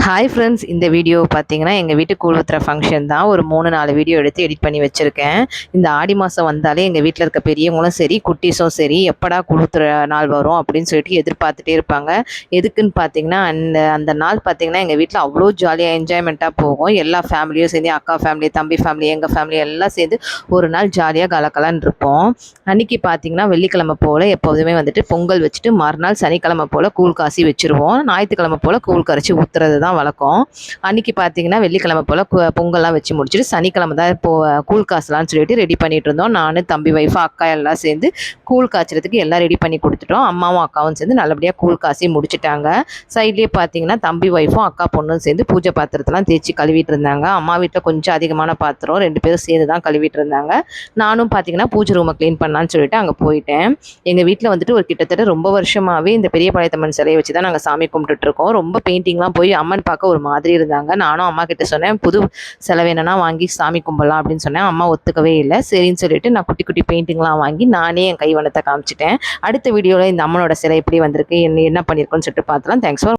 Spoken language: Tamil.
ஹாய் ஃப்ரெண்ட்ஸ், இந்த வீடியோ பார்த்தீங்கன்னா எங்கள் வீட்டு கூழ்வத்துற ஃபங்க்ஷன் தான். ஒரு 3-4 வீடியோ எடுத்து எடிட் பண்ணி வச்சுருக்கேன். இந்த ஆடி மாதம் வந்தாலே எங்கள் வீட்டில் இருக்க பெரியவங்களும் சரி, குட்டீஸும் சரி, எப்படா கூழ்வத்துற நாள் வரும் அப்படின்னு சொல்லிட்டு எதிர்பார்த்துட்டே இருப்பாங்க. எதுக்குன்னு பார்த்தீங்கன்னா, அந்த அந்த நாள் பார்த்தீங்கன்னா எங்கள் வீட்டில் அவ்வளோ ஜாலியாக என்ஜாய்மெண்ட்டாக போகும். எல்லா ஃபேமிலியும் சேர்ந்து, அக்கா ஃபேமிலி, தம்பி ஃபேமிலி, எங்கள் ஃபேமிலி எல்லாம் சேர்ந்து ஒரு நாள் ஜாலியாக கலக்கலான்னு இருப்போம். அன்றைக்கி பார்த்தீங்கன்னா வெள்ளிக்கிழமை போல் எப்போதுமே வந்துட்டு பொங்கல் வச்சுட்டு மறுநாள் சனிக்கிழமை போல் கூழ் காசி வச்சுருவோம். ஞாயிற்றுக்கிழமை போல் கூழ் கரைச்சி ஊற்றுறது தான் வழக்கம். அன்றைக்கி பார்த்தீங்கன்னா வெள்ளிக்கிழமை போல் பொங்கல்லாம் வச்சு முடிச்சுட்டு சனிக்கிழமை தான் கூழ் காசலான்னு சொல்லிட்டு ரெடி பண்ணிகிட்டு இருந்தோம். நான், தம்பி ஒய்ஃபு, அக்கா எல்லாம் சேர்ந்து கூழ் காய்ச்சறதுக்கு எல்லாம் ரெடி பண்ணி கொடுத்துட்டோம். அம்மாவும் அக்காவும் சேர்ந்து நல்லபடியாக கூழ் காசி முடிச்சுட்டாங்க. சைட்லேயே பார்த்தீங்கன்னா தம்பி ஒய்ஃபும் அக்கா பொண்ணும் சேர்ந்து பூஜை பாத்திரத்தெல்லாம் தேய்ச்சி கழுவிட்டு இருந்தாங்க. அம்மா வீட்டில் கொஞ்சம் அதிகமான பாத்திரம் 2 பேரும் சேர்ந்து தான் கழுவிட்டு இருந்தாங்க. நானும் பார்த்தீங்கன்னா பூஜை ரூமை க்ளீன் பண்ணலான்னு சொல்லிட்டு அங்கே போயிட்டேன். எங்கள் வீட்டில் வந்துட்டு ஒரு கிட்டத்தட்ட ரொம்ப வருஷமாகவே இந்த பெரிய பாளையத்தம்மன் சிலையை வச்சு தான் நாங்கள் சாமி கும்பிட்டுட்ருக்கோம். ரொம்ப பெயிண்டிங்லாம் போய் அம்மன் பார்க்க ஒரு மாதிரி இருந்தாங்க. நானும் அம்மா கிட்ட சொன்னேன், புது சிலை வேணும்னா வாங்கி சாமி கும்பிடலாம் அப்படின்னு சொன்னேன். அம்மா ஒத்துக்கவே இல்லை. சரின்னு சொல்லிட்டு நான் குட்டி குட்டி பெயிண்டிங்லாம் வாங்கி நானே என் கைவண்ணத்தை காமிச்சிட்டேன். அடுத்த வீடியோவில் இந்த அம்மனோட சிலை எப்படி வந்திருக்கு, என்ன பண்ணியிருக்கோன்னு சொல்லிட்டு பார்த்துலாம். Thanks for